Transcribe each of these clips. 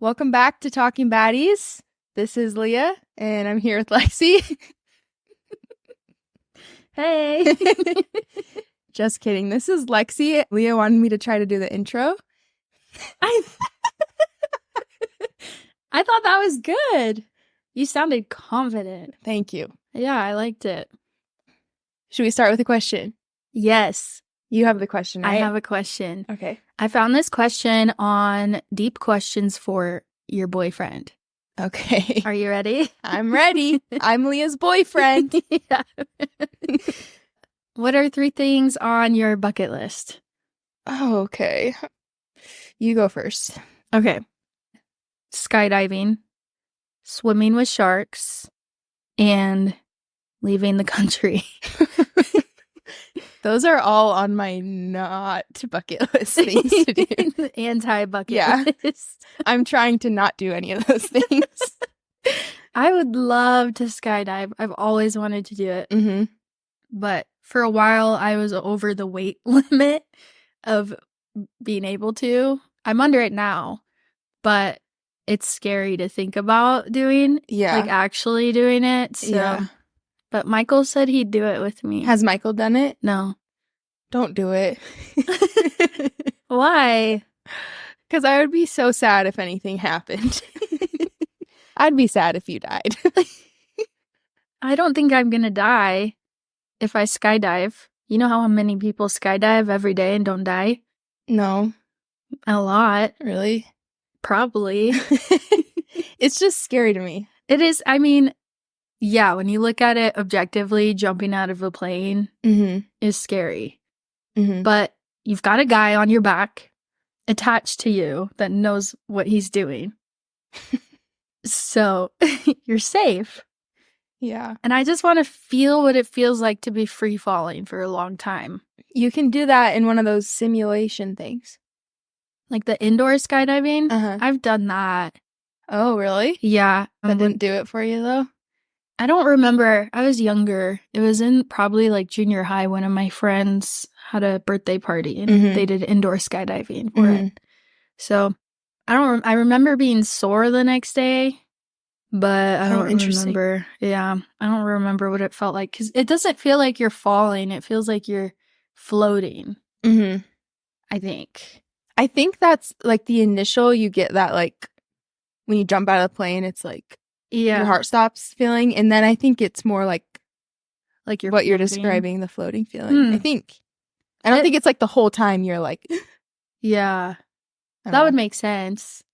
Welcome back to Talking Baddies. This is Leah, and I'm here with Lexi. Hey. Just kidding. This is Lexi. Leah wanted me to try to do the intro. I thought that was good. You sounded confident. Thank you. Yeah, I liked it. Should we start with a question? Yes. You have the question, right? I have a question. Okay. I found this question on Deep Questions for Your Boyfriend. Okay. Are you ready? I'm ready. I'm Leah's boyfriend. Yeah. What are 3 things on your bucket list? Oh, okay. You go first. Okay. Skydiving, swimming with sharks, and leaving the country. Those are all on my not bucket list things to do. Anti-bucket list. I'm trying to not do any of those things. I would love to skydive. I've always wanted to do it. Mm-hmm. But for a while, I was over the weight limit of being able to. I'm under it now, but it's scary to think about doing. Yeah. Like actually doing it. So. Yeah. But Michael said he'd do it with me. Has Michael done it? No. Don't do it. Why? Because I would be so sad if anything happened. I'd be sad if you died. I don't think I'm going to die if I skydive. You know how many people skydive every day and don't die? No. A lot. Really? Probably. It's just scary to me. It is. I mean, yeah, when you look at it objectively, jumping out of a plane is scary. Mm-hmm. But you've got a guy on your back attached to you that knows what he's doing. So you're safe. Yeah. And I just want to feel what it feels like to be free falling for a long time. You can do that in one of those simulation things. Like the indoor skydiving? Uh-huh. I've done that. Oh, really? Yeah. That didn't do it for you, though? I don't remember. I was younger. It was in probably like junior high. One of my friends had a birthday party and they did indoor skydiving for it. So I remember being sore the next day, but I don't remember. Yeah. I don't remember what it felt like because it doesn't feel like you're falling. It feels like you're floating. Mm-hmm. I think that's like the initial, you get that like when you jump out of the plane, it's like your heart stops feeling. And then I think it's more like you're what floating. you're describing, the floating feeling. I think. I don't think it's like the whole time you're like. Yeah. That would make sense.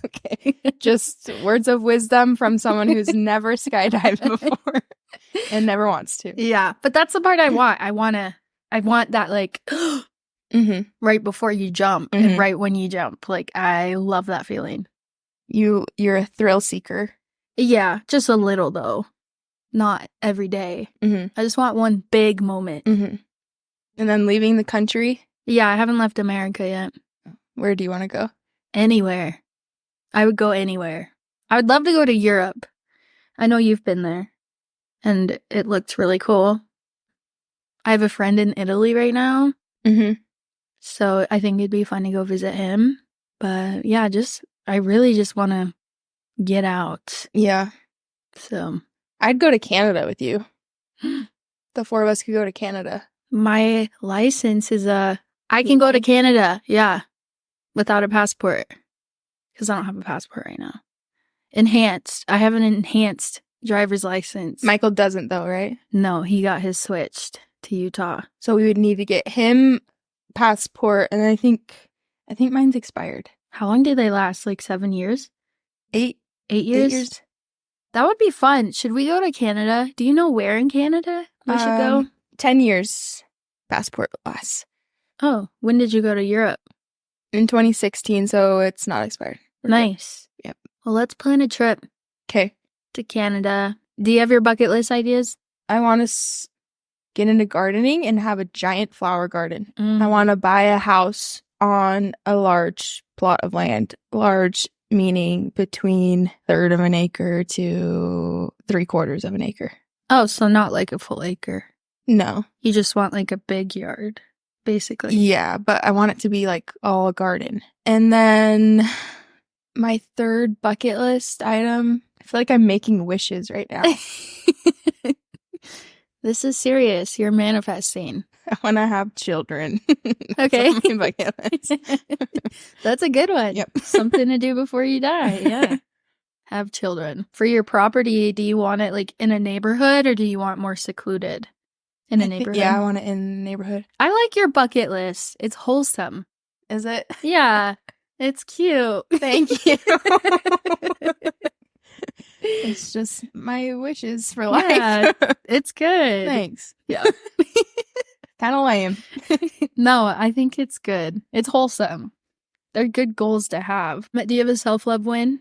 Okay. Just words of wisdom from someone who's never skydived before and never wants to. Yeah. But that's the part I want. I want that like right before you jump and right when you jump. Like I love that feeling. You're a thrill seeker. Yeah, just a little though. Not every day. I just want one big moment. And then leaving the country? Yeah, I haven't left America yet. Where do you want to go? Anywhere. I would go anywhere. I would love to go to Europe. I know you've been there. And it looked really cool. I have a friend in Italy right now. So I think it'd be fun to go visit him. But yeah, I really just want to get out. Yeah. So I'd go to Canada with you. The 4 of us could go to Canada. My license is I can go to Canada, yeah, without a passport. Because I don't have a passport right now. Enhanced. I have an enhanced driver's license. Michael doesn't though, right? No, he got his switched to Utah. So we would need to get him passport, and I think mine's expired. How long do they last? Like 7 years? 8 8 years? 8 years. That would be fun. Should we go to Canada? Do you know where in Canada we should go? 10 years passport lasts. Oh, when did you go to Europe? In 2016, so it's not expired. Nice. Yep. Well, let's plan a trip. Okay. To Canada. Do you have your bucket list ideas? I want to get into gardening and have a giant flower garden. I want to buy a house on a large plot of land. Large meaning between 1/3 of an acre to 3/4 of an acre. Oh, so not like a full acre. No. You just want like a big yard. basically. Yeah, but I want it to be like all a garden. And then my third bucket list item, I feel like I'm making wishes right now. This is serious. You're manifesting. I want to have children. Okay. That's on my bucket list. That's a good one. Yep. Something to do before you die. Yeah. Have children. For your property, do you want it like in a neighborhood or do you want more secluded in a neighborhood? Yeah, I want it in the neighborhood. I like your bucket list. It's wholesome. Is it? Yeah. It's cute. Thank you. It's just my wishes for life. Yeah, it's good. Thanks. Yeah. Kind of lame. No, I think it's good. It's wholesome. They're good goals to have. But do you have a self-love win?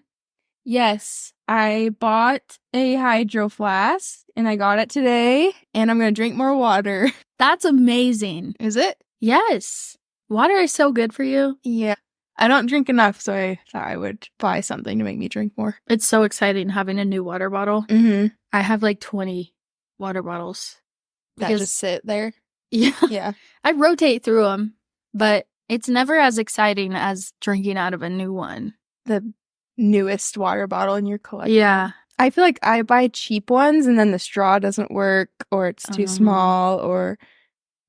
Yes, I bought a hydro flask and I got it today and I'm going to drink more water. That's amazing. Is it? Yes. Water is so good for you. Yeah. I don't drink enough, so I thought I would buy something to make me drink more. It's so exciting having a new water bottle. Mm-hmm. I have like 20 water bottles. That just sit there? Yeah. Yeah. I rotate through them, but it's never as exciting as drinking out of a new one. The newest water bottle in your collection. Yeah. I feel like I buy cheap ones and then the straw doesn't work or it's too small, or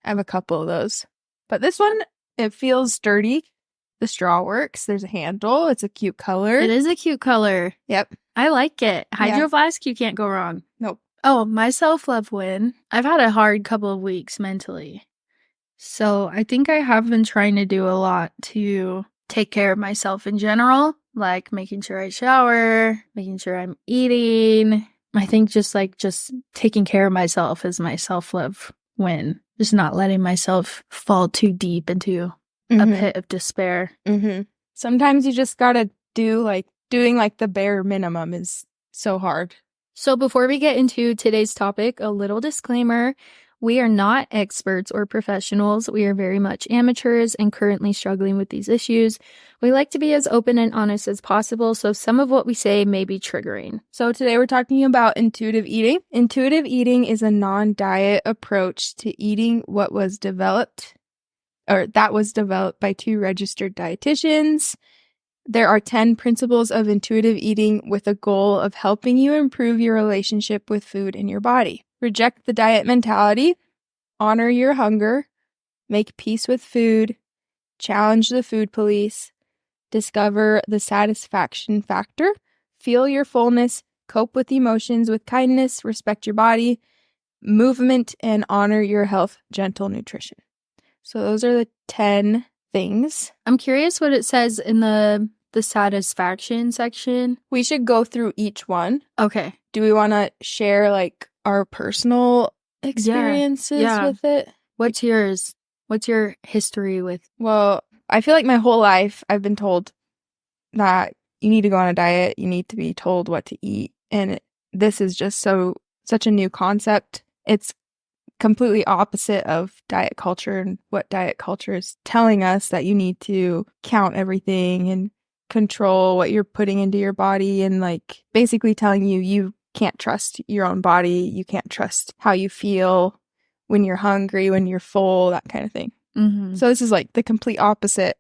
I have a couple of those. But this one, it feels sturdy. The straw works. There's a handle. It's a cute color. It is a cute color. Yep. I like it. Hydro Yeah. flask, you can't go wrong. Nope. Oh, my self-love win. I've had a hard couple of weeks mentally. So I think I have been trying to do a lot to take care of myself in general, like making sure I shower, making sure I'm eating. I think just taking care of myself is my self-love win. Just not letting myself fall too deep into a pit of despair. Mm-hmm. Sometimes you just gotta doing the bare minimum is so hard. So before we get into today's topic, a little disclaimer. We are not experts or professionals. We are very much amateurs and currently struggling with these issues. We like to be as open and honest as possible, so some of what we say may be triggering. So today we're talking about intuitive eating. Intuitive eating is a non-diet approach to eating that was developed by 2 registered dietitians. There are 10 principles of intuitive eating with a goal of helping you improve your relationship with food in your body. Reject the diet mentality, honor your hunger, make peace with food, challenge the food police, discover the satisfaction factor, feel your fullness, cope with emotions with kindness, respect your body, movement, and honor your health, gentle nutrition. So those are the 10 things. I'm curious what it says in the satisfaction section. We should go through each one. Okay. Do we want to share our personal experiences with it? What's yours? What's your history with? Well, I feel like my whole life I've been told that you need to go on a diet, you need to be told what to eat, and this is just such a new concept. It's completely opposite of diet culture and what diet culture is telling us, that you need to count everything and control what you're putting into your body, and basically telling you can't trust your own body, you can't trust how you feel when you're hungry, when you're full, that kind of thing. Mm-hmm. So this is the complete opposite.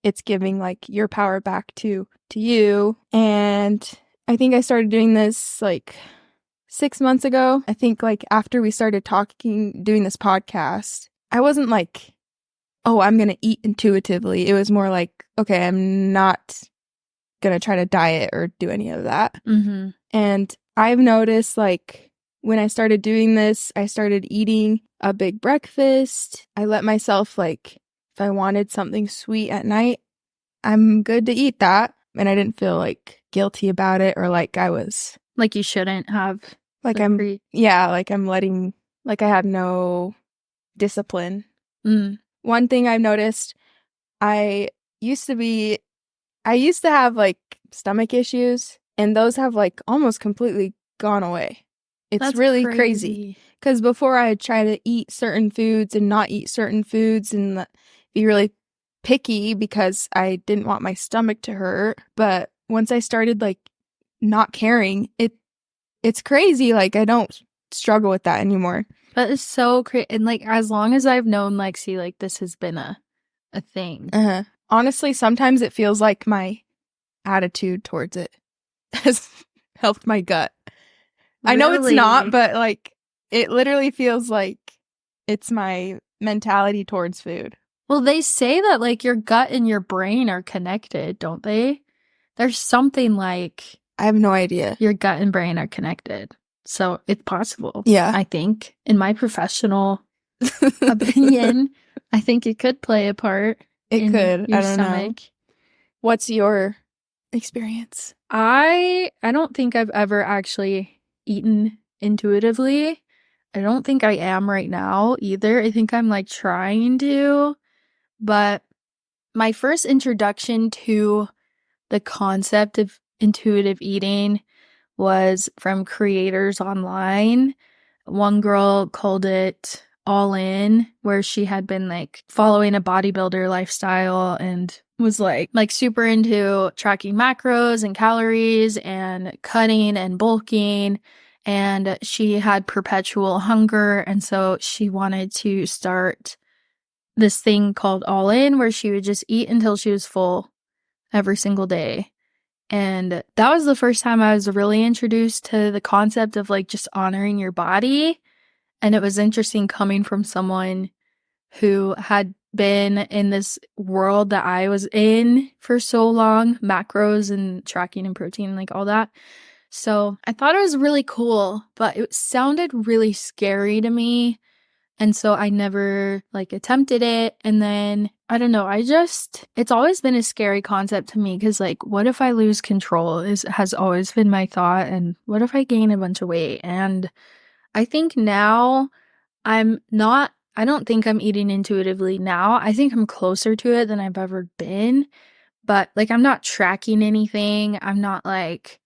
It's giving your power back to you. And I think I started doing this 6 months ago. I think after we started doing this podcast, I wasn't oh, I'm going to eat intuitively. It was more okay, I'm not going to try to diet or do any of that. Mm-hmm. And I've noticed when I started doing this, I started eating a big breakfast. I let myself if I wanted something sweet at night, I'm good to eat that. And I didn't feel guilty about it, or I was you shouldn't have. I'm letting I have no discipline. Mm. One thing I've noticed, I used to have stomach issues, and those have almost completely gone away. It's That's really crazy. Because before I'd try to eat certain foods and not eat certain foods and be really picky because I didn't want my stomach to hurt. But once I started not caring, it's crazy. I don't struggle with that anymore. That is so crazy. And like, as long as I've known Lexi, like, this has been a thing. Honestly, sometimes it feels like my attitude towards it has helped my gut. Really? I know it's not, but like, it literally feels like it's my mentality towards food. Well, they say that like your gut and your brain are connected, don't they? There's something like... I have no idea. Your gut and brain are connected. So it's possible. Yeah. I think. In my professional opinion, I think it could play a part. It could. I don't know. What's your experience? I don't think I've ever actually eaten intuitively. I don't think I am right now either. I think I'm like trying to. But my first introduction to the concept of intuitive eating was from creators online. One girl called it All In, where she had been like following a bodybuilder lifestyle and was like super into tracking macros and calories and cutting and bulking. And she had perpetual hunger. And so she wanted to start this thing called All In, where she would just eat until she was full every single day. And that was the first time I was really introduced to the concept of like just honoring your body. And it was interesting coming from someone who had been in this world that I was in for so long, macros and tracking and protein, like all that. So I thought it was really cool, but it sounded really scary to me. And so I never like attempted it. And then I don't know, it's always been a scary concept to me because like, what if I lose control has always been my thought. And what if I gain a bunch of weight? And I think now I don't think I'm eating intuitively now. I think I'm closer to it than I've ever been. But like, I'm not tracking anything. I'm not like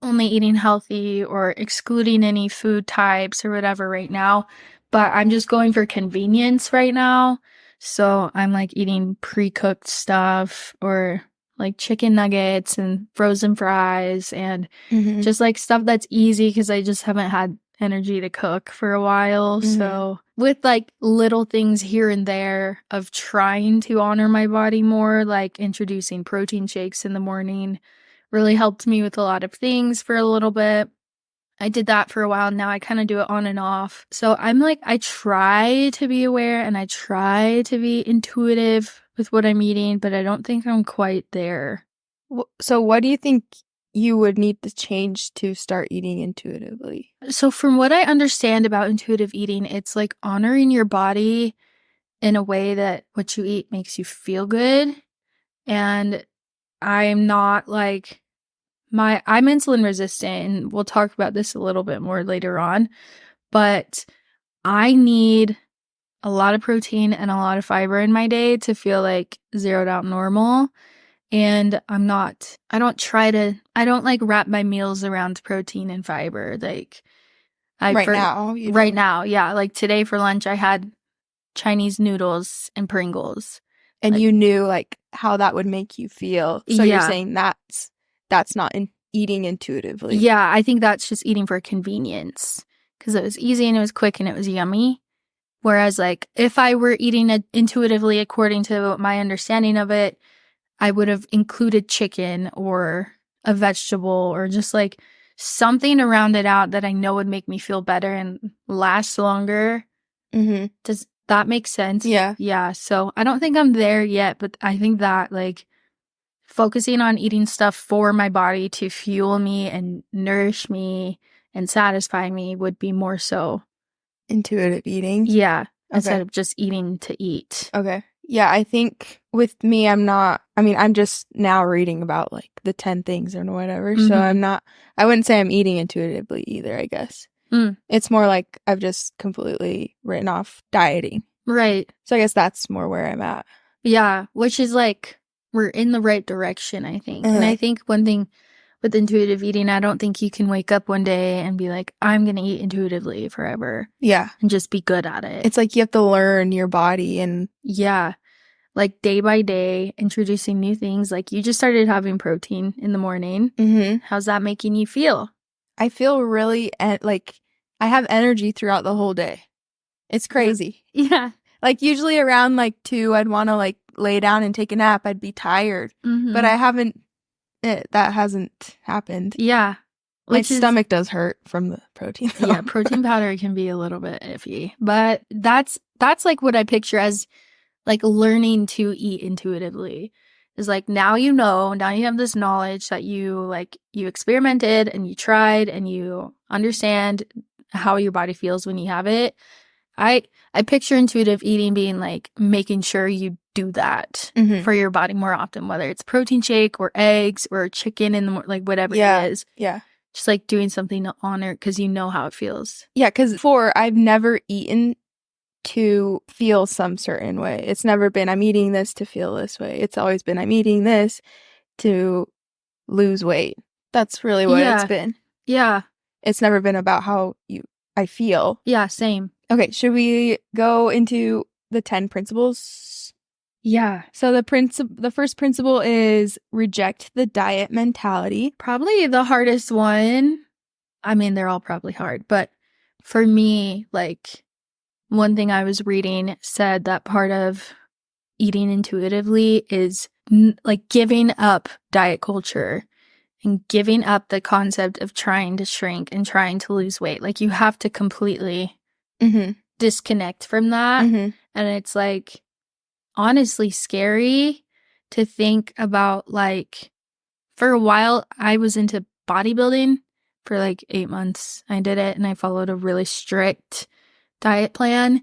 only eating healthy or excluding any food types or whatever right now. But I'm just going for convenience right now. So I'm like eating pre-cooked stuff or like chicken nuggets and frozen fries and just like stuff that's easy because I just haven't had energy to cook for a while. So with like little things here and there of trying to honor my body more, like introducing protein shakes in the morning really helped me with a lot of things for a little bit. I did that for a while. Now I kind of do it on and off. So I'm like, I try to be aware and I try to be intuitive with what I'm eating, but I don't think I'm quite there. So what do you think you would need to change to start eating intuitively? So from what I understand about intuitive eating, it's like honoring your body in a way that what you eat makes you feel good. And I'm not like... I'm insulin resistant, and we'll talk about this a little bit more later on, but I need a lot of protein and a lot of fiber in my day to feel like zeroed out normal. And I don't like wrap my meals around protein and fiber. Like right now, yeah. Like today for lunch, I had Chinese noodles and Pringles. And like, you knew like how that would make you feel. So you're saying that's not eating intuitively. Yeah, I think that's just eating for convenience because it was easy and it was quick and it was yummy. Whereas like if I were eating it intuitively according to my understanding of it, I would have included chicken or a vegetable or just like something to round it out that I know would make me feel better and last longer. Does that make sense? Yeah. Yeah. So I don't think I'm there yet, but I think that like focusing on eating stuff for my body to fuel me and nourish me and satisfy me would be more so intuitive eating. Yeah. Okay. Instead of just eating to eat. Okay. Yeah, I think with me, I'm just now reading about like the 10 things or whatever. So I wouldn't say I'm eating intuitively either, I guess. It's more like I've just completely written off dieting. Right. So I guess that's more where I'm at. Yeah, which is like, we're in the right direction, I think. And I think one thing with intuitive eating, I don't think you can wake up one day and be like, I'm going to eat intuitively forever. Yeah. And just be good at it. It's like you have to learn your body and... Yeah. Like day by day, introducing new things. Like you just started having protein in the morning. How's that making you feel? I feel really like I have energy throughout the whole day. It's crazy. Yeah. Like usually around like 2, I'd want to like lay down and take a nap. I'd be tired, but I haven't. That hasn't happened. Yeah. My stomach does hurt from the protein. Though. Yeah, protein powder can be a little bit iffy, but that's like what I picture as like learning to eat intuitively. Is like now you have this knowledge that you experimented and you tried and you understand how your body feels when you have it. I picture intuitive eating being like making sure you do that for your body more often, whether it's protein shake or eggs or chicken in the like whatever it is. Yeah. Just like doing something to honor because you know how it feels. Yeah, because before I've never eaten to feel some certain way. It's never been I'm eating this to feel this way. It's always been I'm eating this to lose weight. That's really what it's been. Yeah. It's never been about how I feel. Yeah, same. Okay, should we go into the 10 principles? Yeah. So the first principle is reject the diet mentality. Probably the hardest one. I mean, they're all probably hard, but for me, like one thing I was reading said that part of eating intuitively is like giving up diet culture and giving up the concept of trying to shrink and trying to lose weight. Like you have to completely disconnect from that. And it's like honestly scary to think about. Like for a while I was into bodybuilding for like 8 months. I did it and I followed a really strict diet plan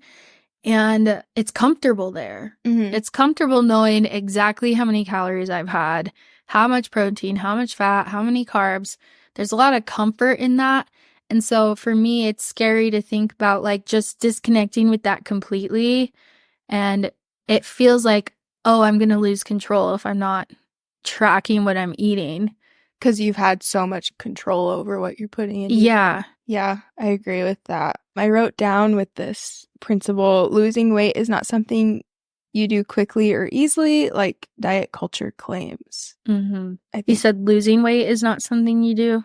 and it's comfortable there. It's comfortable knowing exactly how many calories I've had, how much protein, how much fat, how many carbs. There's a lot of comfort in that. And so for me, it's scary to think about like just disconnecting with that completely. And it feels like, oh, I'm going to lose control if I'm not tracking what I'm eating. Because you've had so much control over what you're putting in. Yeah. Yeah, I agree with that. I wrote down with this principle, losing weight is not something you do quickly or easily, like diet culture claims. I think You said losing weight is not something you do?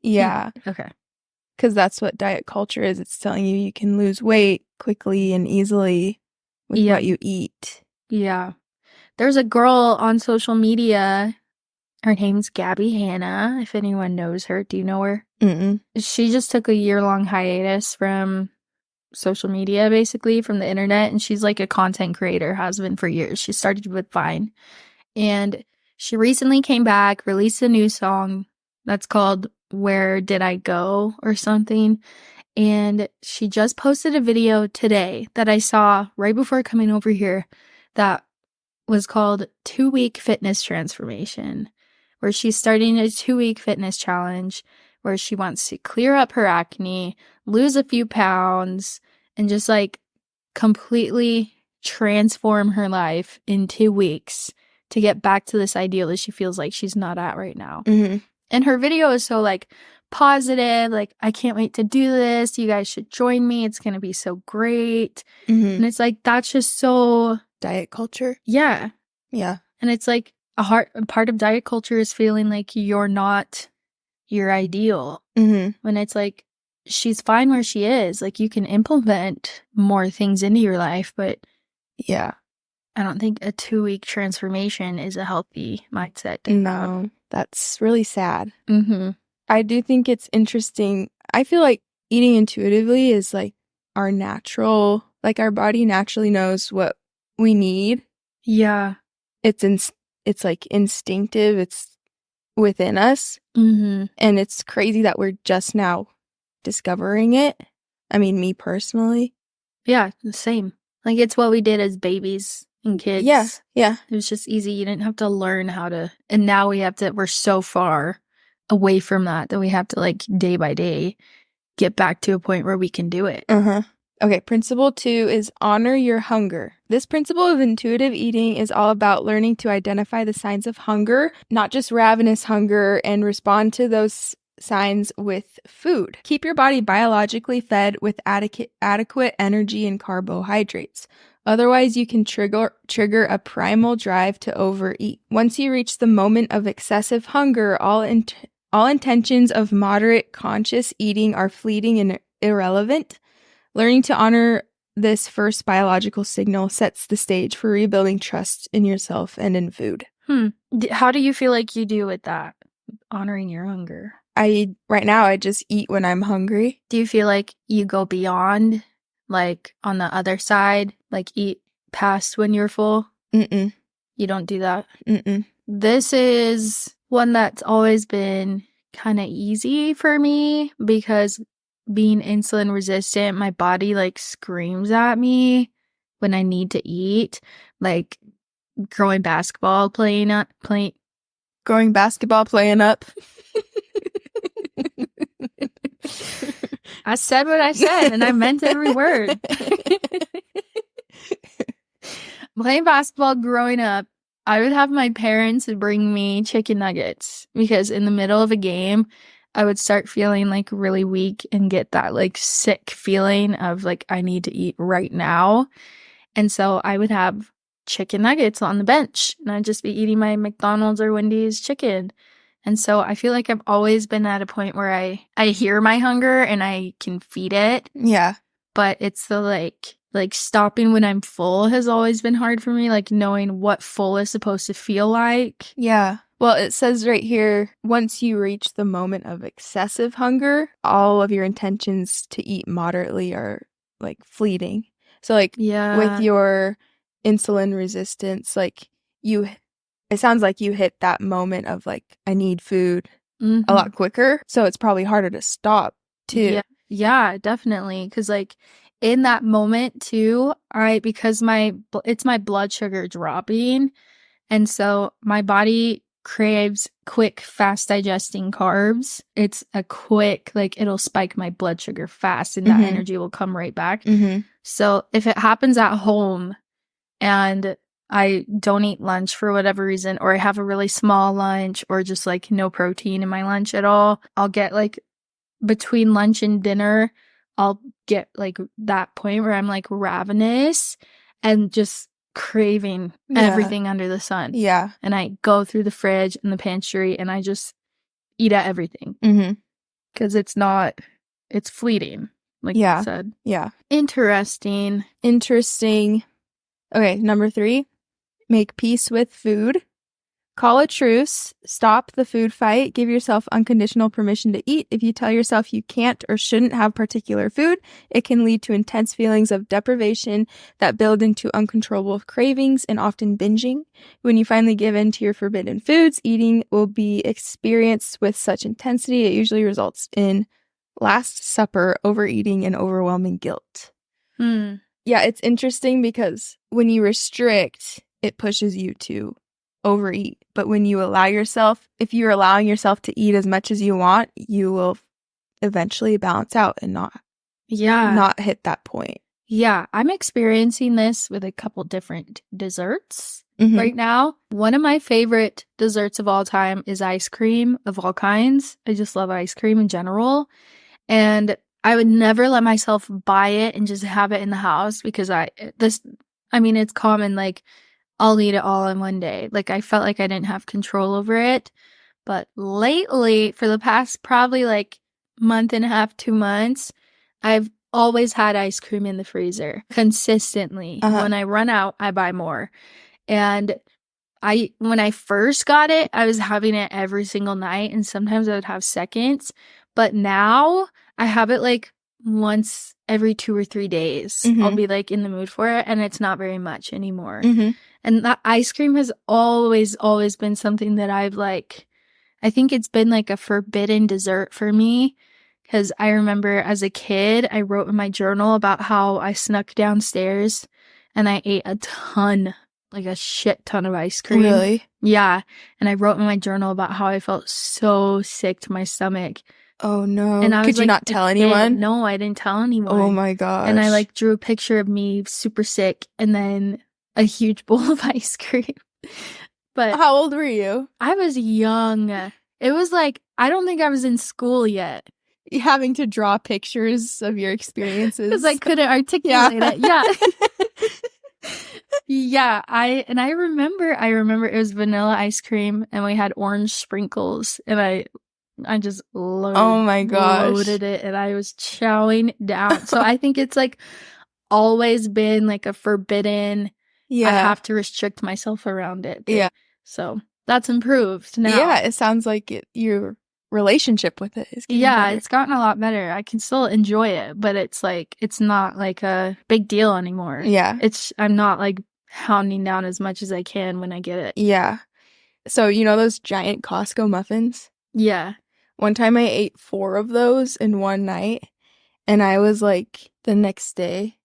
Yeah. Okay. Because that's what diet culture is. It's telling you can lose weight quickly and easily with what you eat. Yeah. There's a girl on social media. Her name's Gabby Hanna, if anyone knows her. Do you know her? She just took a year-long hiatus from social media, basically, from the internet, and she's like a content creator, has been for years. She started with Vine. And she recently came back, released a new song that's called Where Did I Go or something. And she just posted a video today that I saw right before coming over here that was called 2-Week Fitness Transformation, where she's starting a 2-week fitness challenge where she wants to clear up her acne, lose a few pounds, and just like completely transform her life in 2 weeks to get back to this ideal that she feels like she's not at right now. And her video is so like positive, like, I can't wait to do this. You guys should join me. It's going to be so great. And it's like, that's just so diet culture. Yeah. Yeah. And it's like a part of diet culture is feeling like you're not your ideal. When it's like, she's fine where she is. Like, you can implement more things into your life, but yeah, I don't think a 2-week transformation is a healthy mindset. No, that's really sad. I do think it's interesting. I feel like eating intuitively is like our natural, like our body naturally knows what we need. Yeah. It's like instinctive. It's within us. And it's crazy that we're just now discovering it. I mean, me personally. Yeah, the same. Like, it's what we did as babies and kids. Yeah. It was just easy. You didn't have to learn how to. And now we're so far away from that we have to, like, day by day get back to a point where we can do it. Okay, principle 2 is honor your hunger. This principle of intuitive eating is all about learning to identify the signs of hunger, not just ravenous hunger, and respond to those signs with food. Keep your body biologically fed with adequate energy and carbohydrates. Otherwise, you can trigger a primal drive to overeat. Once you reach the moment of excessive hunger, all intentions of moderate conscious eating are fleeting and irrelevant. Learning to honor this first biological signal sets the stage for rebuilding trust in yourself and in food. How do you feel like you do with that? Honoring your hunger. Right now, I just eat when I'm hungry. Do you feel like you go beyond, like, on the other side, like eat past when you're full? Mm-mm. You don't do that? Mm-mm. This is one that's always been kind of easy for me because being insulin resistant, my body like screams at me when I need to eat. Like growing basketball, playing. Going basketball, playing up. I said what I said, and I meant every word. Playing basketball growing up, I would have my parents bring me chicken nuggets because in the middle of a game, I would start feeling like really weak and get that like sick feeling of like I need to eat right now. And so I would have chicken nuggets on the bench and I'd just be eating my McDonald's or Wendy's chicken. And so I feel like I've always been at a point where I hear my hunger and I can feed it. Yeah. But it's the like stopping when I'm full has always been hard for me, like knowing what full is supposed to feel like. Yeah. Well, it says right here, once you reach the moment of excessive hunger, all of your intentions to eat moderately are like fleeting. So like with your insulin resistance, like it sounds like you hit that moment of like, I need food a lot quicker. So it's probably harder to stop too. Yeah, definitely. Because like in that moment too, because it's my blood sugar dropping. And so my body craves quick, fast digesting carbs. It's a quick, like it'll spike my blood sugar fast and that energy will come right back. So if it happens at home and I don't eat lunch for whatever reason, or I have a really small lunch or just like no protein in my lunch at all, I'll get like between lunch and dinner, I'll get like that point where I'm like ravenous and just craving everything under the sun. Yeah. And I go through the fridge and the pantry and I just eat at everything. Because it's fleeting, like you said. Yeah. Interesting. Okay, number 3, make peace with food. Call a truce, stop the food fight, give yourself unconditional permission to eat. If you tell yourself you can't or shouldn't have particular food, it can lead to intense feelings of deprivation that build into uncontrollable cravings and often binging. When you finally give in to your forbidden foods, eating will be experienced with such intensity it usually results in Last Supper, overeating, and overwhelming guilt. Yeah, it's interesting because when you restrict, it pushes you to overeat. But when you if you're allowing yourself to eat as much as you want, you will eventually balance out and not hit that point. Yeah, I'm experiencing this with a couple different desserts right now. One of my favorite desserts of all time is ice cream of all kinds. I just love ice cream in general. And I would never let myself buy it and just have it in the house because it's common, like, I'll eat it all in one day. Like, I felt like I didn't have control over it. But lately, for the past probably like month and a half, 2 months, I've always had ice cream in the freezer consistently. When I run out, I buy more. And when I first got it, I was having it every single night, and sometimes I would have seconds. But now I have it like once every 2 or 3 days. I'll be like in the mood for it, and it's not very much anymore. And that ice cream has always been something that I think it's been like a forbidden dessert for me. Because I remember as a kid, I wrote in my journal about how I snuck downstairs and I ate a ton, like a shit ton of ice cream. Really? Yeah. And I wrote in my journal about how I felt so sick to my stomach. Oh no. And Could you not tell anyone? No, I didn't tell anyone. Oh my gosh. And I like drew a picture of me super sick and then a huge bowl of ice cream. But how old were you? I was young. It was like, I don't think I was in school yet. Having to draw pictures of your experiences. Because I couldn't articulate it. Yeah. Yeah. I remember it was vanilla ice cream and we had orange sprinkles and I just loaded, oh my gosh, loaded it and I was chowing down. So I think it's like always been like a forbidden, Yeah. I have to restrict myself around it thing. Yeah. So that's improved now. Yeah, it sounds like your relationship with it is getting better. It's gotten a lot better. I can still enjoy it, but it's like, it's not like a big deal anymore. Yeah. I'm not like hounding down as much as I can when I get it. Yeah. So, you know those giant Costco muffins? Yeah. One time I ate 4 of those in one night, and I was like, the next day,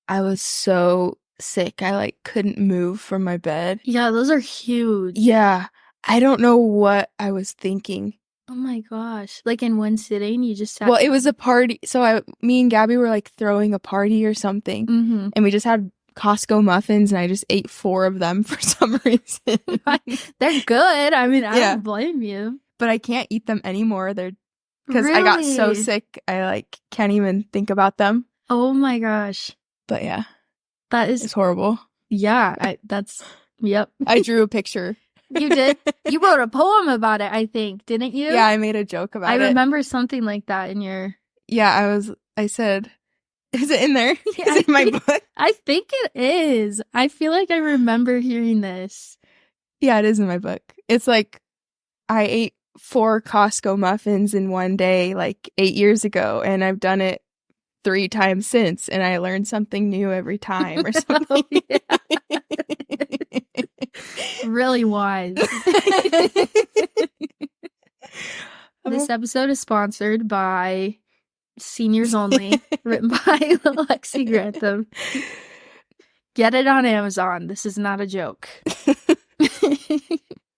I was so sick. I like couldn't move from my bed. Yeah, those are huge. Yeah. I don't know what I was thinking. Oh my gosh. Like in one sitting, you just sat Well, it was a party. So me and Gabby were like throwing a party or something, Mm-hmm. and we just had Costco muffins, and I just ate 4 of them for some reason. They're good. I mean, I Yeah. don't blame you. But I can't eat them anymore. They're because I got so Really? sick, I like can't even think about them. Oh my gosh. But yeah, That it's is, horrible. yeah, yep. I drew a picture. You did? You wrote a poem about it, I think, didn't you? Yeah, I made a joke about I it. remember something like that in your... Yeah, I said, is it in there? Yeah, Is it in my book? I think it is. I feel like I remember hearing this. Yeah, it is in my book. It's like, I ate 4 Costco muffins in one day, like 8 years ago, and I've done it 3 times since, and I learned something new every time or something. Really wise. This episode is sponsored by Seniors Only, written by Lexi Grantham. Get it on Amazon. This is not a joke.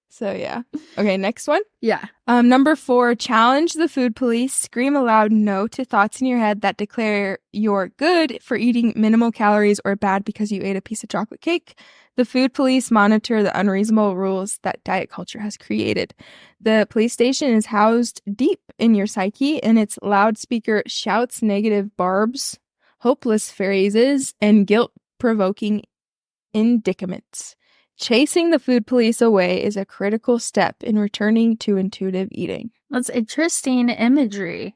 So yeah. Okay, next one. Yeah. Number 4, challenge the food police. Scream aloud no to thoughts in your head that declare you're good for eating minimal calories or bad because you ate a piece of chocolate cake. The food police monitor the unreasonable rules that diet culture has created. The police station is housed deep in your psyche, and its loudspeaker shouts negative barbs, hopeless phrases, and guilt-provoking indicaments. Chasing the food police away is a critical step in returning to intuitive eating. That's interesting imagery.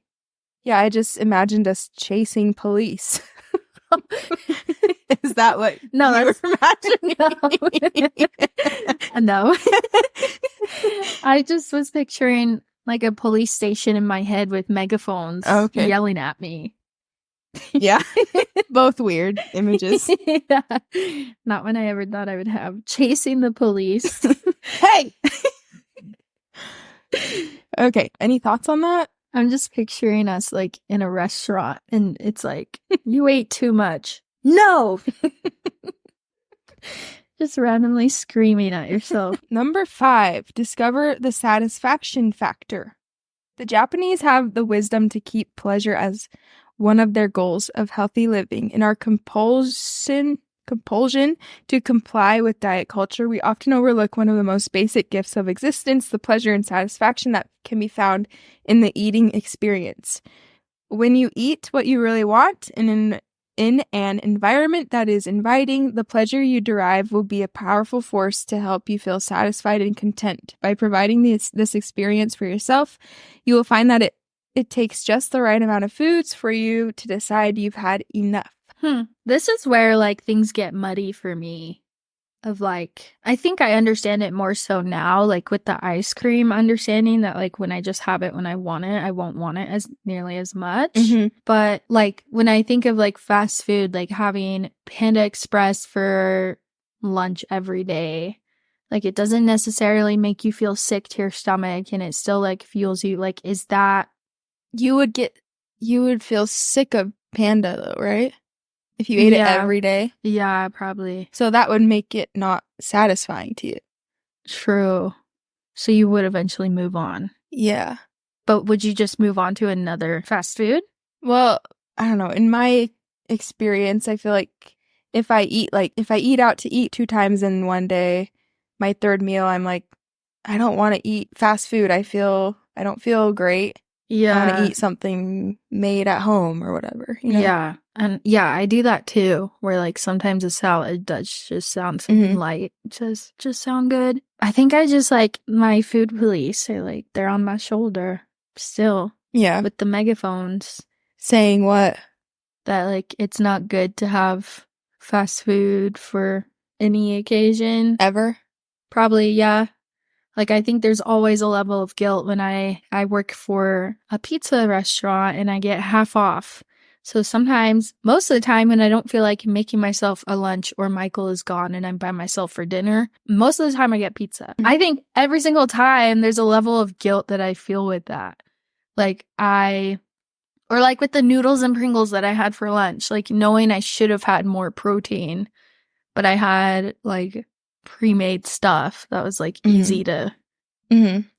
Yeah, I just imagined us chasing police. Is that what No, you that's were imagining? No. I just was picturing like a police station in my head with megaphones yelling at me. Yeah. Both weird images. Yeah. Not when I ever thought I would have. Chasing the police. Hey! Okay, any thoughts on that? I'm just picturing us like in a restaurant and it's like, you ate too much. No! Just randomly screaming at yourself. Number 5, discover the satisfaction factor. The Japanese have the wisdom to keep pleasure as one of their goals of healthy living. In our compulsion to comply with diet culture, we often overlook one of the most basic gifts of existence, the pleasure and satisfaction that can be found in the eating experience. When you eat what you really want in an environment that is inviting, the pleasure you derive will be a powerful force to help you feel satisfied and content. By providing this experience for yourself, you will find that it takes just the right amount of foods for you to decide you've had enough. This is where like things get muddy for me. Of like, I think I understand it more so now, like with the ice cream, understanding that like when I just have it when I want it, I won't want it as nearly as much. Mm-hmm. But like when I think of like fast food, like having Panda Express for lunch every day, like it doesn't necessarily make you feel sick to your stomach and it still like fuels you. Like, is that... You would feel sick of Panda though, right? If you ate it every day. Yeah, probably. So that would make it not satisfying to you. True. So you would eventually move on. Yeah. But would you just move on to another fast food? Well, I don't know. In my experience, I feel like if I eat out to eat 2 times in one day, my third meal, I'm like, I don't want to eat fast food. I don't feel great. Yeah. I want to eat something made at home or whatever. You know? Yeah. And yeah, I do that too, where like sometimes a salad does just sound something light. Just sound good. I think I just like my food police are like, they're on my shoulder still. Yeah. With the megaphones. Saying what? that like it's not good to have fast food for any occasion. Ever? Probably, yeah. Like, I think there's always a level of guilt when I work for a pizza restaurant and I get half off. So sometimes, most of the time when I don't feel like making myself a lunch or Michael is gone and I'm by myself for dinner, most of the time I get pizza. I think every single time there's a level of guilt that I feel with that. Like or like with the noodles and Pringles that I had for lunch, like knowing I should have had more protein, but I had like pre-made stuff that was like easy to,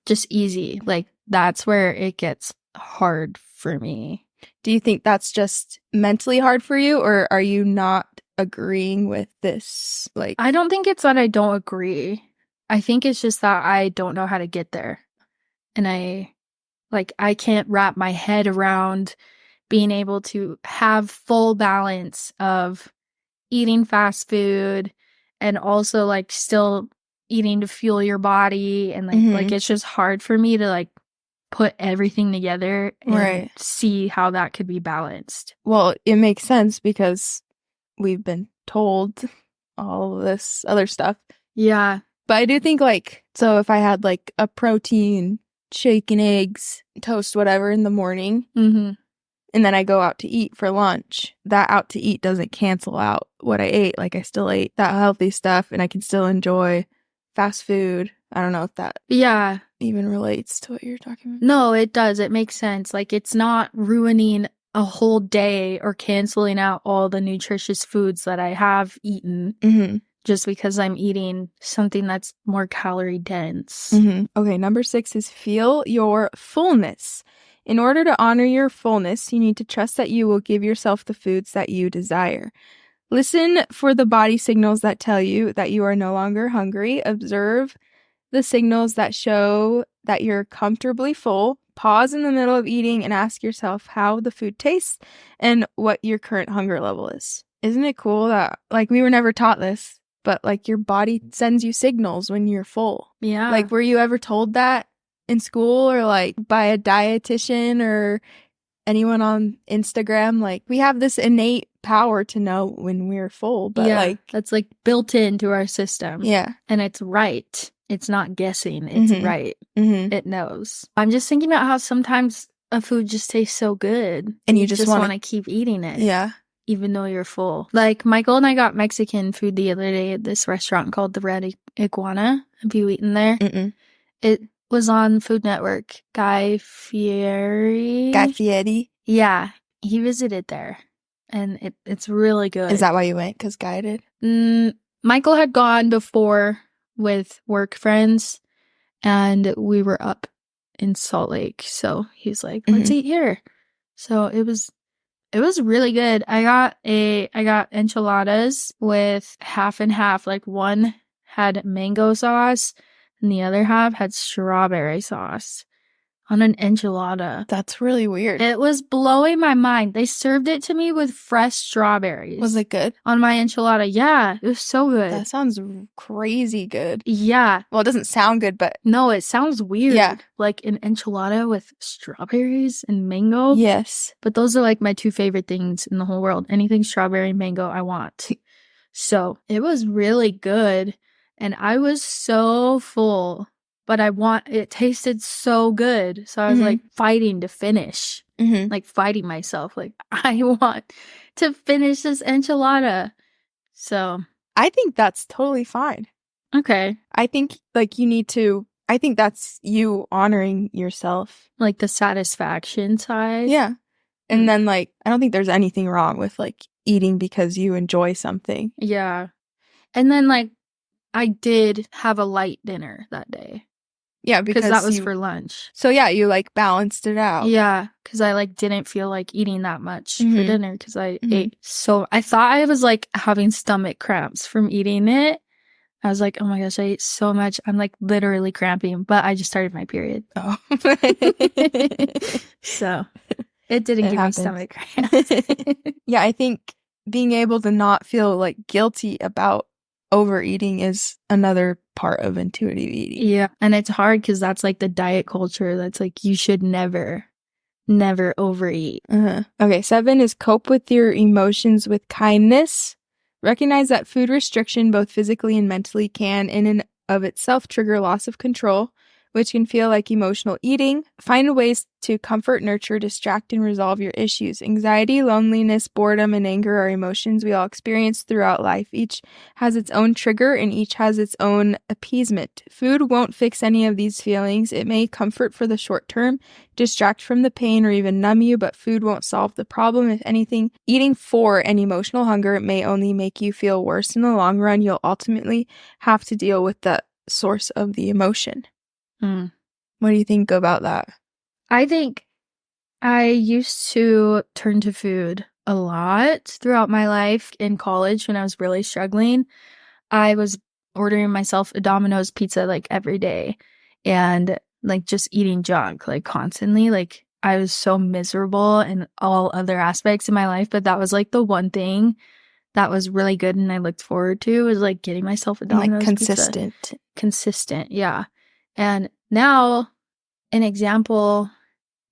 just easy. Like that's where it gets hard for me. Do you think that's just mentally hard for you, or are you not agreeing with this? Like, I don't think it's that I don't agree. I think it's just that I don't know how to get there. And I can't wrap my head around being able to have full balance of eating fast food and also like still eating to fuel your body. And like it's just hard for me to like put everything together and see how that could be balanced. Well, it makes sense because we've been told all of this other stuff. Yeah. But I do think like, so if I had like a protein shake and eggs, toast, whatever in the morning, and then I go out to eat for lunch, that out to eat doesn't cancel out what I ate. Like I still ate that healthy stuff and I can still enjoy fast food. I don't know if that even relates to what you're talking about. No, it does. It makes sense. Like it's not ruining a whole day or canceling out all the nutritious foods that I have eaten just because I'm eating something that's more calorie dense. Okay, number 6 is feel your fullness. In order to honor your fullness, you need to trust that you will give yourself the foods that you desire. Listen for the body signals that tell you that you are no longer hungry. Observe the signals that show that you're comfortably full. Pause in the middle of eating and ask yourself how the food tastes and what your current hunger level is. Isn't it cool that, like, we were never taught this, but, like, your body sends you signals when you're full? Yeah. Like, were you ever told that in school or, like, by a dietitian or anyone on Instagram? Like, we have this innate power to know when we're full, but, like... that's, like, built into our system. Yeah. And it's right. It's not guessing. It's right. It knows. I'm just thinking about how sometimes a food just tastes so good. And you just want to keep eating it. Yeah. Even though you're full. Like, Michael and I got Mexican food the other day at this restaurant called the Red Iguana. Have you eaten there? It was on Food Network. Guy Fieri? Yeah. He visited there. And it's really good. Is that why you went? Because Guy did? Michael had gone before with work friends, and we were up in Salt Lake. So he's like, let's eat here. So it was really good. I got enchiladas with half and half. Like one had mango sauce and the other half had strawberry sauce on an enchilada. That's really weird. It was blowing my mind. They served it to me with fresh strawberries. Was it good? On my enchilada. Yeah, it was so good. That sounds crazy good. Yeah. Well, it doesn't sound good, but... No, it sounds weird. Yeah. Like an enchilada with strawberries and mango. Yes. But those are like my 2 favorite things in the whole world. Anything strawberry and mango, I want. So it was really good. And I was so full. But it tasted so good. So I was like fighting to finish. Like fighting myself. Like, I want to finish this enchilada. So. I think that's totally fine. Okay. I think like you need to, I think that's you honoring yourself. Like the satisfaction side. Yeah. And then like, I don't think there's anything wrong with like eating because you enjoy something. Yeah. And then like, I did have a light dinner that day. Yeah, because that was for lunch. So yeah, you like balanced it out. Yeah, because I like didn't feel like eating that much for dinner because I ate so. I thought I was like having stomach cramps from eating it. I was like, oh my gosh, I ate so much. I'm like literally cramping, but I just started my period. Oh, so it didn't give me stomach cramps. Yeah, I think being able to not feel like guilty about overeating is another part of intuitive eating. Yeah. And it's hard because that's like the diet culture that's like you should never never overeat. Okay, 7 is cope with your emotions with kindness. Recognize that food restriction, both physically and mentally, can in and of itself trigger loss of control, which can feel like emotional eating. Find ways to comfort, nurture, distract, and resolve your issues. Anxiety, loneliness, boredom, and anger are emotions we all experience throughout life. Each has its own trigger and each has its own appeasement. Food won't fix any of these feelings. It may comfort for the short term, distract from the pain, or even numb you, but food won't solve the problem. If anything, eating for an emotional hunger may only make you feel worse in the long run. You'll ultimately have to deal with the source of the emotion. What do you think about that? I think I used to turn to food a lot throughout my life. In college, when I was really struggling, I was ordering myself a Domino's pizza like every day and like just eating junk like constantly. Like I was so miserable in all other aspects of my life, but that was like the one thing that was really good and I looked forward to was like getting myself a Domino's consistent. pizza. Consistent, yeah. And now an example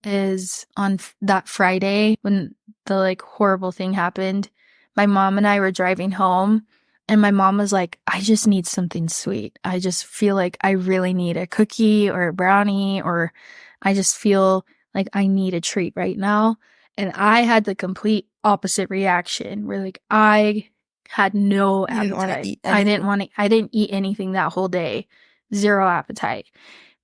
is on that Friday when the like horrible thing happened. My mom and I were driving home and my mom was like, I just need something sweet. I just feel like I really need a cookie or a brownie, or I just feel like I need a treat right now. And I had the complete opposite reaction where like I had no appetite. I didn't eat anything that whole day. Zero appetite.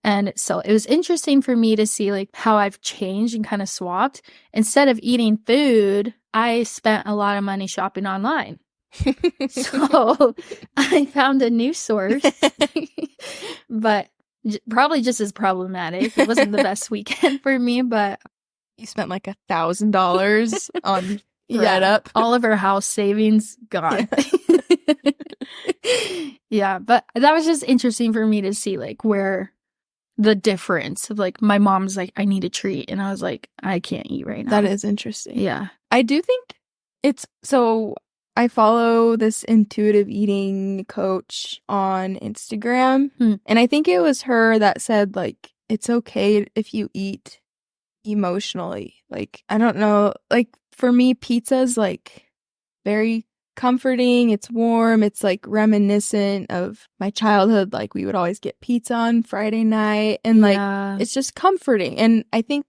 And so it was interesting for me to see like how I've changed and kind of swapped. Instead of eating food, I spent a lot of money shopping online. So I found a new source, but probably just as problematic. It wasn't the best weekend for me, but you spent like $1,000 on up. All of our house savings gone. Yeah, but that was just interesting for me to see like where the difference of like my mom's like, I need a treat, and I was like, I can't eat right now. That is interesting. Yeah. I do think it's so I follow this intuitive eating coach on Instagram, and I think it was her that said like it's okay if you eat emotionally. Like I don't know, like for me pizza's like very comforting. It's warm. It's like reminiscent of my childhood. Like we would always get pizza on Friday night, and like it's just comforting. And I think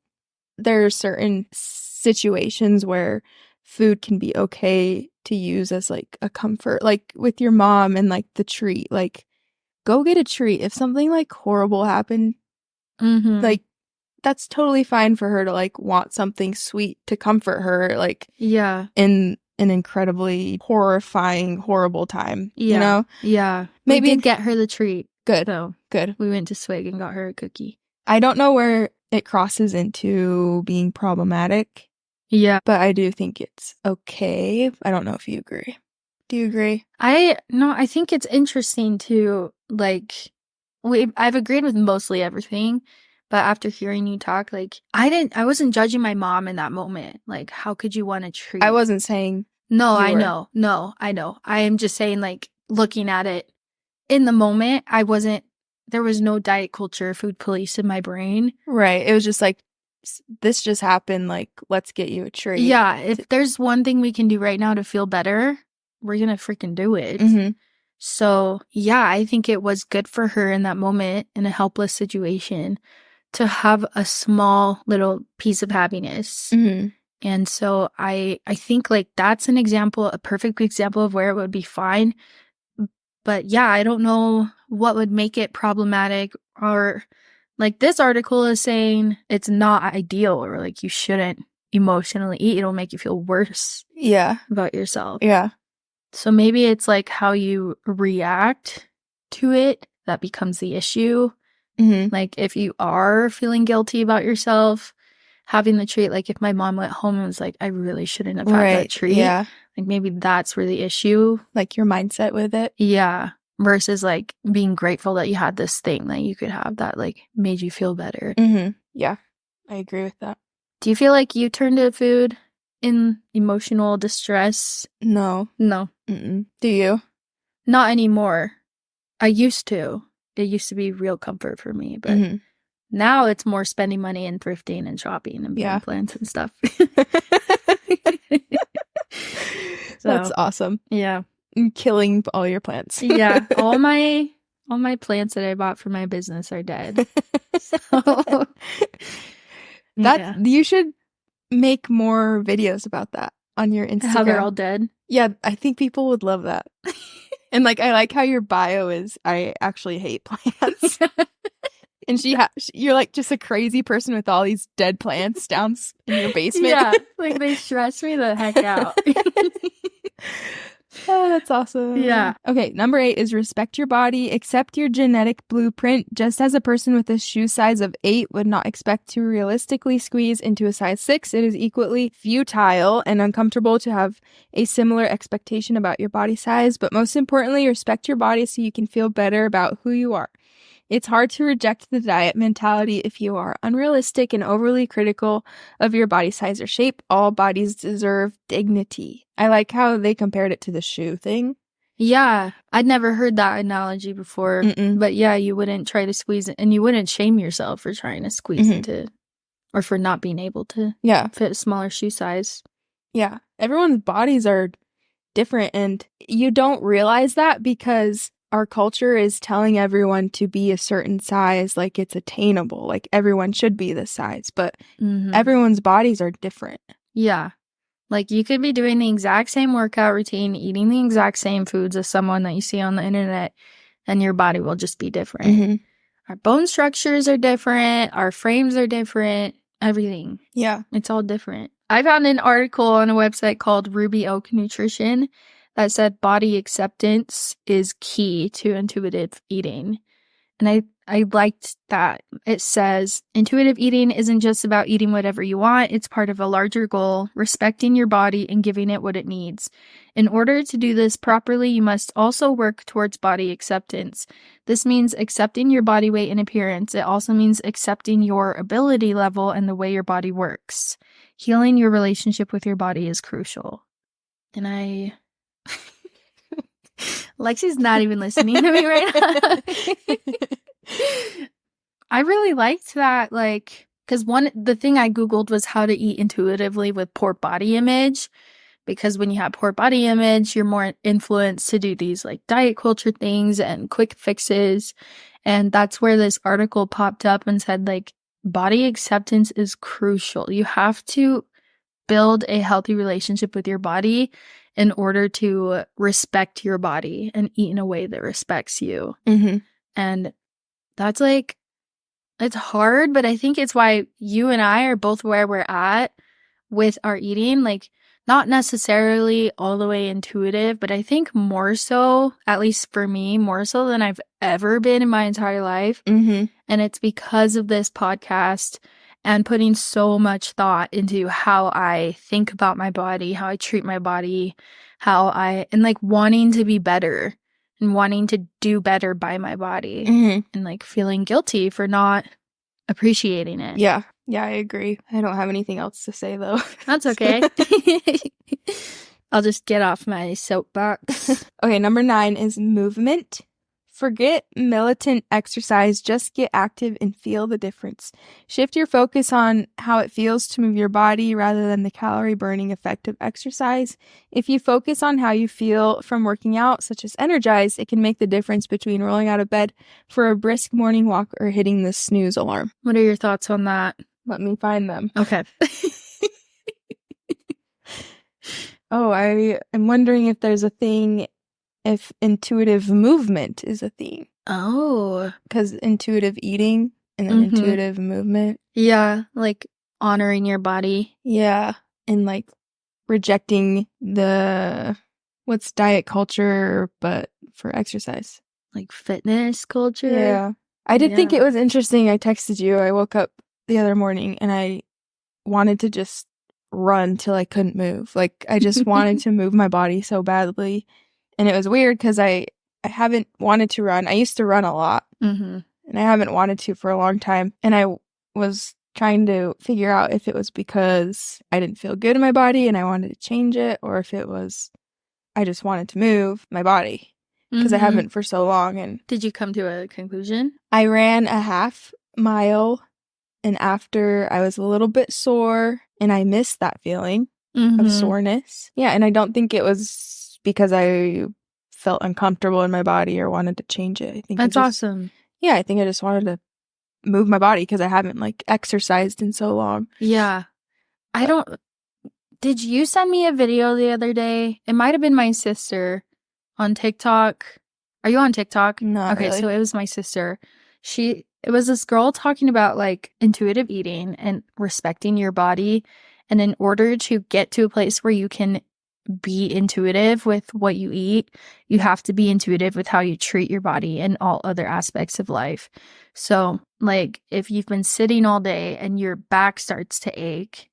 there are certain situations where food can be okay to use as like a comfort, like with your mom and like the treat. Like go get a treat. If something like horrible happened, like that's totally fine for her to like want something sweet to comfort her, like in an incredibly horrifying, horrible time. You know? Yeah. Maybe we did get her the treat. Good. So good. We went to Swig and got her a cookie. I don't know where it crosses into being problematic. Yeah. But I do think it's okay. I don't know if you agree. Do you agree? I think it's interesting to like I've agreed with mostly everything. But after hearing you talk, like, I wasn't judging my mom in that moment. Like, how could you want to treat? I wasn't saying. No, I know. No, I know. I am just saying, like, looking at it in the moment, there was no diet culture, food police in my brain. Right. It was just like, this just happened. Like, let's get you a treat. Yeah. If there's one thing we can do right now to feel better, we're going to freaking do it. So, yeah, I think it was good for her in that moment in a helpless situation to have a small little piece of happiness. And so I think like that's a perfect example of where it would be fine. But yeah, I don't know what would make it problematic, or like this article is saying it's not ideal, or like you shouldn't emotionally eat. It'll make you feel worse about yourself. Yeah. So maybe it's like how you react to it that becomes the issue. Like if you are feeling guilty about yourself having the treat, like if my mom went home and was like, I really shouldn't have had that treat. Yeah. Like maybe that's where the issue. Like your mindset with it. Yeah. Versus like being grateful that you had this thing that you could have that like made you feel better. Yeah. I agree with that. Do you feel like you turn to food in emotional distress? No. Do you? Not anymore. I used to. It used to be real comfort for me, but Now it's more spending money and thrifting and shopping and buying plants and stuff. That's awesome. Yeah. And killing all your plants. Yeah. All my plants that I bought for my business are dead. So, you should make more videos about that on your Instagram. How they're all dead? Yeah, I think people would love that. And like, I like how your bio is, I actually hate plants. And you're like just a crazy person with all these dead plants down in your basement. Yeah, like they stress me the heck out. Oh, that's awesome. Yeah. Okay, number 8 is respect your body, accept your genetic blueprint. Just as a person with a shoe size of 8 would not expect to realistically squeeze into a size 6, it is equally futile and uncomfortable to have a similar expectation about your body size. But most importantly, respect your body so you can feel better about who you are. It's hard to reject the diet mentality if you are unrealistic and overly critical of your body size or shape. All bodies deserve dignity. I like how they compared it to the shoe thing. Yeah, I'd never heard that analogy before. But yeah, you wouldn't try to squeeze it, and you wouldn't shame yourself for trying to squeeze into, or for not being able to fit a smaller shoe size. Yeah. Everyone's bodies are different, and you don't realize that because our culture is telling everyone to be a certain size, like it's attainable, like everyone should be this size, but everyone's bodies are different. Yeah. Like you could be doing the exact same workout routine, eating the exact same foods as someone that you see on the internet, and your body will just be different. Our bone structures are different. Our frames are different. Everything. Yeah. It's all different. I found an article on a website called Ruby Oak Nutrition that said body acceptance is key to intuitive eating. And I liked that. It says, intuitive eating isn't just about eating whatever you want. It's part of a larger goal, respecting your body and giving it what it needs. In order to do this properly, you must also work towards body acceptance. This means accepting your body weight and appearance. It also means accepting your ability level and the way your body works. Healing your relationship with your body is crucial. And Lexi's not even listening to me right now. I really liked that, like, because the thing I Googled was how to eat intuitively with poor body image, because when you have poor body image, you're more influenced to do these like diet culture things and quick fixes. And that's where this article popped up and said like body acceptance is crucial. You have to build a healthy relationship with your body in order to respect your body and eat in a way that respects you. And that's like, it's hard, but I think it's why you and I are both where we're at with our eating. Like, not necessarily all the way intuitive, but I think more so, at least for me, more so than I've ever been in my entire life. And it's because of this podcast and putting so much thought into how I think about my body, how I treat my body, and like wanting to be better and wanting to do better by my body and like feeling guilty for not appreciating it. Yeah, I agree. I don't have anything else to say though. That's okay. I'll just get off my soapbox. Okay, number 9 is movement. Forget militant exercise, just get active and feel the difference. Shift your focus on how it feels to move your body rather than the calorie burning effect of exercise. If you focus on how you feel from working out, such as energized, it can make the difference between rolling out of bed for a brisk morning walk or hitting the snooze alarm. What are your thoughts on that? Let me find them. Okay. Oh, I am wondering if there's a thing, if intuitive movement is a thing. Oh. Because intuitive eating and then intuitive movement. Yeah, like honoring your body. Yeah, and like rejecting what's diet culture, but for exercise. Like fitness culture. Yeah. I did think it was interesting. I texted you. I woke up the other morning and I wanted to just run till I couldn't move. Like, I just wanted to move my body so badly. And it was weird because I haven't wanted to run. I used to run a lot. And I haven't wanted to for a long time. And I was trying to figure out if it was because I didn't feel good in my body and I wanted to change it, or if it was I just wanted to move my body because I haven't for so long. And did you come to a conclusion? I ran a half mile, and after I was a little bit sore, and I missed that feeling Mm-hmm. of soreness. Yeah, and I don't think it was because I felt uncomfortable in my body or wanted to change it. I think That's awesome. Yeah, I think I just wanted to move my body because I haven't like exercised in so long. Yeah. Did you send me a video the other day? It might have been my sister on TikTok. Are you on TikTok? Not okay, really. so it was my sister. It was this girl talking about like intuitive eating and respecting your body. And in order to get to a place where you can be intuitive with what you eat, you have to be intuitive with how you treat your body and all other aspects of life. So, like, if you've been sitting all day and your back starts to ache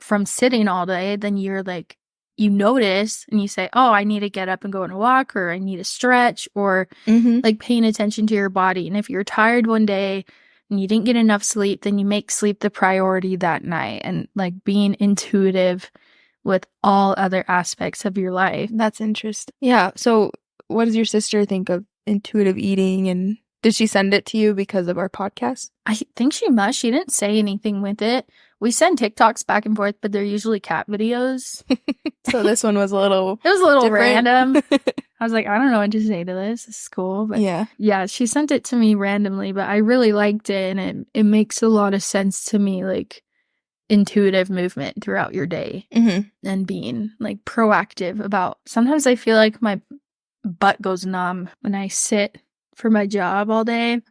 from sitting all day, then you're like, you notice and you say, oh, I need to get up and go on a walk, or I need to stretch, or like paying attention to your body. And if you're tired one day and you didn't get enough sleep, then you make sleep the priority that night, and like being intuitive with all other aspects of your life. That's interesting. Yeah. So what does your sister think of intuitive eating, and did she send it to you because of our podcast? I think she must. She didn't say anything with it. We send TikToks back and forth, but they're usually cat videos. So this one was a little It was a little different. Random. I was like, I don't know what to say to this. This is cool. But yeah, she sent it to me randomly, but I really liked it, and it makes a lot of sense to me, like intuitive movement throughout your day and being like proactive about. Sometimes I feel like my butt goes numb when I sit for my job all day.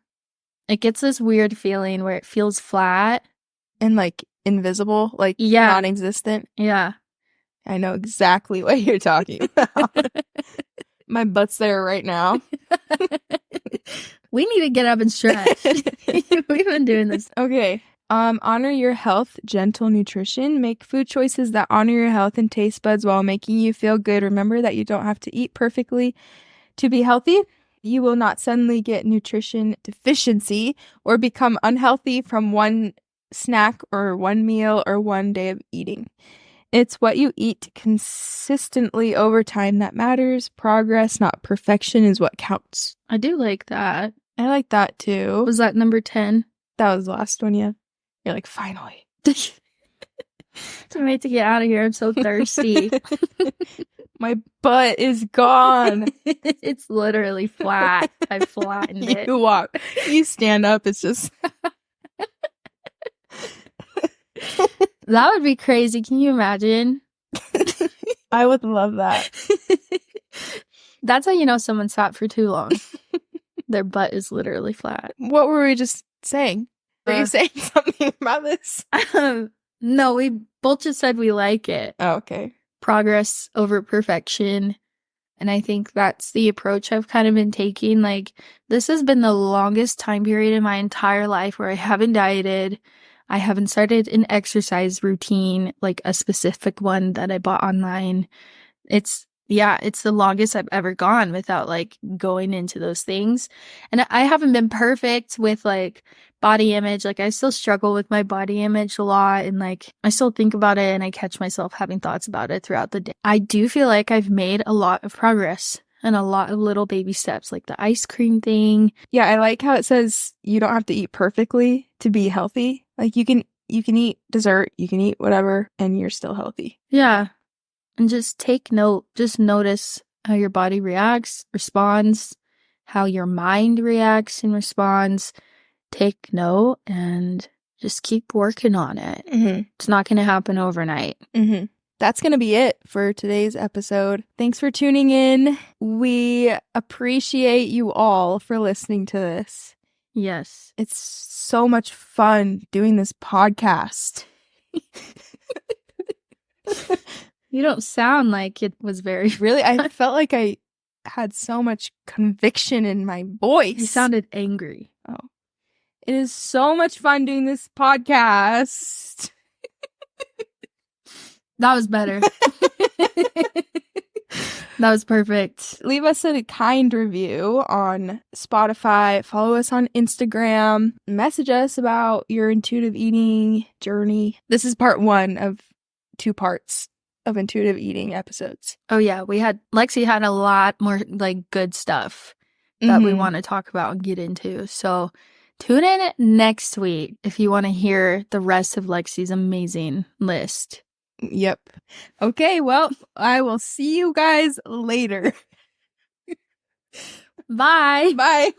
It gets this weird feeling where it feels flat and like invisible, like non-existent. Yeah. I know exactly what you're talking about. My butt's there right now. We need to get up and stretch. We've been doing this. Okay. Honor your health, gentle nutrition. Make food choices that honor your health and taste buds while making you feel good. Remember that you don't have to eat perfectly to be healthy. You will not suddenly get nutrition deficiency or become unhealthy from one snack or one meal or one day of eating. It's what you eat consistently over time that matters. Progress, not perfection, is what counts. I do like that. I like that too. Was that number 10? That was the last one, yeah. You're like, finally. Can't wait to get out of here. I'm so thirsty. My butt is gone. It's literally flat. I flattened it. You stand up, it's just... That would be crazy. Can you imagine? I would love that. That's how you know someone sat for too long. Their butt is literally flat. What were we just saying? Were you saying something about this? No, we both just said we like it. Oh, okay. Progress over perfection. And I think that's the approach I've kind of been taking. Like, this has been the longest time period in my entire life where I haven't dieted. I haven't started an exercise routine, like a specific one that I bought online. It's the longest I've ever gone without like going into those things. And I haven't been perfect with like body image. Like, I still struggle with my body image a lot, and like I still think about it and I catch myself having thoughts about it throughout the day. I do feel like I've made a lot of progress and a lot of little baby steps, like the ice cream thing. Yeah, I like how it says you don't have to eat perfectly to be healthy. Like, you can eat dessert, you can eat whatever, and you're still healthy. Yeah. And just take note. Just notice how your body reacts, responds, how your mind reacts and responds. Take note and just keep working on it. It's not going to happen overnight. That's going to be it for today's episode. Thanks for tuning in. We appreciate you all for listening to this. Yes. It's so much fun doing this podcast. You don't sound like it was very... Really? I felt like I had so much conviction in my voice. You sounded angry. Oh. It is so much fun doing this podcast. That was better. That was perfect. Leave us a kind review on Spotify. Follow us on Instagram. Message us about your intuitive eating journey. This is part 1 of 2 parts of intuitive eating episodes. Oh yeah, Lexi had a lot more like good stuff that we want to talk about and get into. So Tune in next week if you want to hear the rest of Lexi's amazing list. Yep. Okay, well, I will see you guys later. Bye. Bye.